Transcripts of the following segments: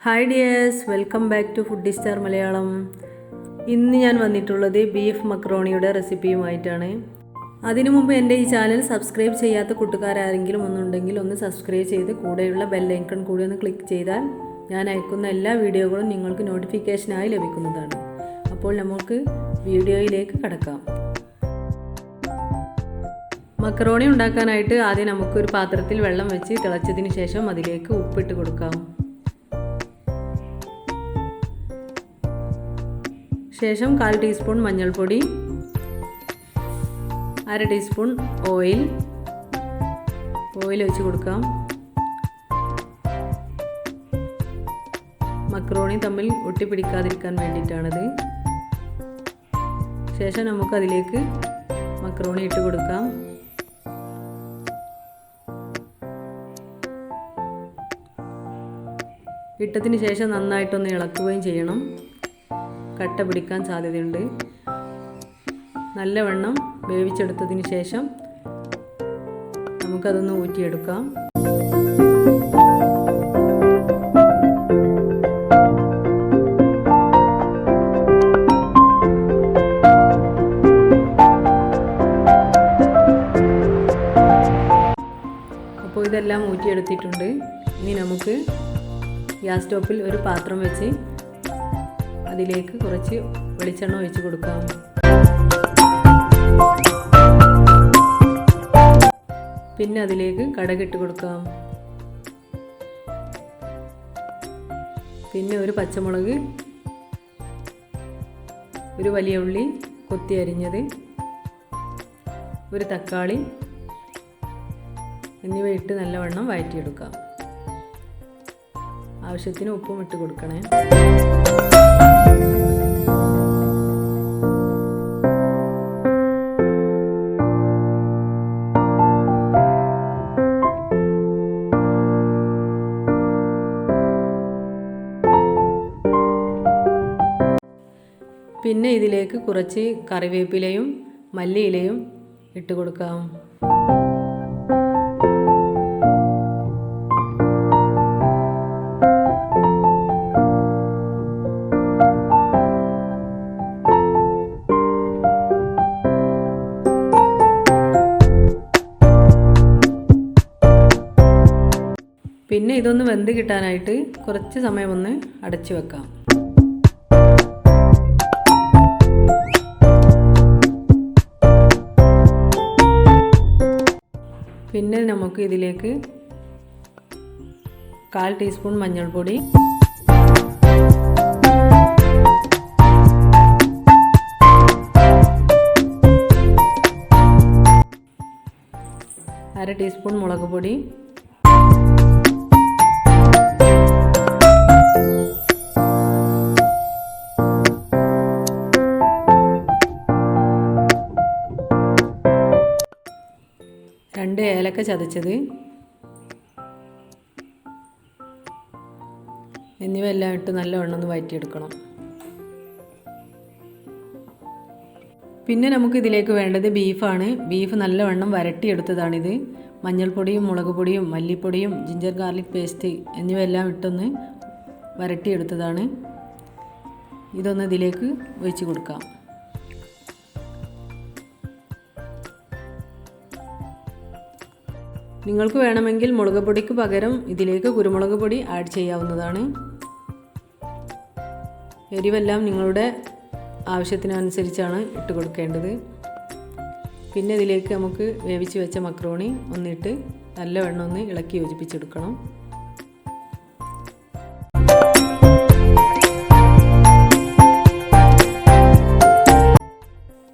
Hi dears, welcome back to Foodie Star Malayalam. ഇന്ന് ഞാൻ വന്നിട്ടുള്ളത് ബീഫ് മക്രോണിയുടെ റെസിപ്പിയുമായിട്ടാണ്. അതിനു മുമ്പ് എൻ്റെ ഈ ചാനൽ സബ്സ്ക്രൈബ് ചെയ്യാത്ത കൂട്ടുകാരാരെങ്കിലും ഒന്നുണ്ടെങ്കിൽ ഒന്ന് സബ്സ്ക്രൈബ് ചെയ്ത് കൂടെയുള്ള ബെൽ ഐക്കൺ കൂടി ഒന്ന് ക്ലിക്ക് ചെയ്താൽ ഞാൻ അയക്കുന്ന എല്ലാ വീഡിയോകളും നിങ്ങൾക്ക് നോട്ടിഫിക്കേഷനായി ലഭിക്കുന്നതാണ്. അപ്പോൾ നമുക്ക് വീഡിയോയിലേക്ക് കടക്കാം. മക്രോണി ഉണ്ടാക്കാനായിട്ട് ആദ്യം നമുക്കൊരു പാത്രത്തിൽ വെള്ളം വെച്ച് തിളച്ചതിന് ശേഷം അതിലേക്ക് ഉപ്പിട്ട് കൊടുക്കാം. ശേഷം 1/4 ടീസ്പൂൺ മഞ്ഞൾപ്പൊടി, 1/2 ടീസ്പൂൺ ഓയിൽ ഒഴിച്ച് കൊടുക്കാം. മക്രോണി തമ്മിൽ ഒട്ടിപ്പിടിക്കാതിരിക്കാൻ വേണ്ടിയിട്ടാണത്. ശേഷം നമുക്കതിലേക്ക് മക്രോണി ഇട്ട് കൊടുക്കാം. ഇട്ടതിന് ശേഷം നന്നായിട്ടൊന്ന് ഇളക്കുകയും ചെയ്യണം. കട്ട പിടിക്കാൻ സാധ്യതയുണ്ട്. നല്ലവണ്ണം വേവിച്ചെടുത്തതിന് ശേഷം നമുക്കതൊന്ന് ഊറ്റിയെടുക്കാം. അപ്പോൾ ഇതെല്ലാം ഊറ്റിയെടുത്തിട്ടുണ്ട്. ഇനി നമുക്ക് ഗ്യാസ് സ്റ്റോപ്പിൽ ഒരു പാത്രം വെച്ച് അതിലേക്ക് കുറച്ച് വെളിച്ചെണ്ണ ഒഴിച്ച് കൊടുക്കാം. പിന്നെ അതിലേക്ക് കടുകിട്ട് കൊടുക്കാം. പിന്നെ ഒരു പച്ചമുളക്, ഒരു വലിയ ഉള്ളി കൊത്തി അരിഞ്ഞത്, ഒരു തക്കാളി എന്നിവ ഇട്ട് നല്ലവണ്ണം വഴറ്റിയെടുക്കാം. ആവശ്യത്തിന് ഉപ്പും ഇട്ട് കൊടുക്കണേ. പിന്നെ ഇതിലേക്ക് കുറച്ച് കറിവേപ്പിലയും മല്ലിയിലയും ഇട്ട് കൊടുക്കാം. പിന്നെ ഇതൊന്ന് വെന്ത് കിട്ടാനായിട്ട് കുറച്ച് സമയം ഒന്ന് അടച്ചു വെക്കാം. പിന്നെ നമുക്ക് ഇതിലേക്ക് 1/4 ടീസ്പൂൺ മഞ്ഞൾപ്പൊടി, 1/2 ടീസ്പൂൺ മുളക് പൊടി, 2 ഏലക്ക ചതച്ചത് എന്നിവ എല്ലാം ഇട്ട് നല്ലവണ്ണം ഒന്ന് വഴറ്റിയെടുക്കണം. പിന്നെ നമുക്ക് ഇതിലേക്ക് വേണ്ടത് ബീഫാണ്. ബീഫ് നല്ലവണ്ണം വരട്ടിയെടുത്തതാണിത്. മഞ്ഞൾപ്പൊടിയും മുളക് പൊടിയും മല്ലിപ്പൊടിയും ജിഞ്ചർ ഗാർലിക് പേസ്റ്റ് എന്നിവ എല്ലാം ഇട്ടൊന്ന് വരട്ടിയെടുത്തതാണ്. ഇതൊന്ന് ഇതിലേക്ക് ഒഴിച്ച് കൊടുക്കാം. നിങ്ങൾക്ക് വേണമെങ്കിൽ മുളക് പൊടിക്ക് പകരം ഇതിലേക്ക് കുരുമുളക് പൊടി ആഡ് ചെയ്യാവുന്നതാണ്. എരിവെല്ലാം നിങ്ങളുടെ ആവശ്യത്തിനനുസരിച്ചാണ് ഇട്ട് കൊടുക്കേണ്ടത്. പിന്നെ ഇതിലേക്ക് നമുക്ക് വേവിച്ച് വെച്ച മക്രോണി ഒന്നിട്ട് നല്ലവണ്ണം ഒന്ന് ഇളക്കി യോജിപ്പിച്ചെടുക്കണം.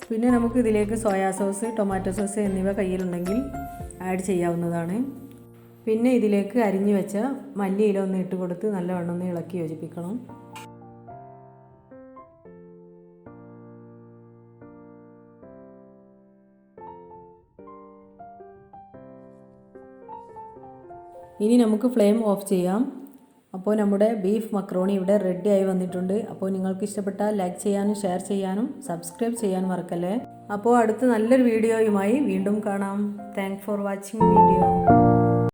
പിന്നെ നമുക്ക് ഇതിലേക്ക് സോയാ സോസ്, ടൊമാറ്റോ സോസ് എന്നിവ കയ്യിലുണ്ടെങ്കിൽ ആഡ് ചെയ്യാവുന്നതാണ്. പിന്നെ ഇതിലേക്ക് അരിഞ്ഞു വെച്ച മല്ലിയില ഒന്ന് ഇട്ട് കൊടുത്ത് നല്ലവണ്ണം ഒന്ന് ഇളക്കി യോജിപ്പിക്കണം. ഇനി നമുക്ക് ഫ്ലെയിം ഓഫ് ചെയ്യാം. അപ്പോൾ നമ്മുടെ ബീഫ് മക്രോണി ഇവിടെ റെഡി ആയി വന്നിട്ടുണ്ട്. അപ്പോൾ നിങ്ങൾക്ക് ഇഷ്ടപ്പെട്ടാൽ ലൈക്ക് ചെയ്യാനും ഷെയർ ചെയ്യാനും സബ്സ്ക്രൈബ് ചെയ്യാൻ മറക്കല്ലേ. അപ്പോൾ അടുത്ത നല്ലൊരു വീഡിയോയുമായി വീണ്ടും കാണാം. Thanks for watching video.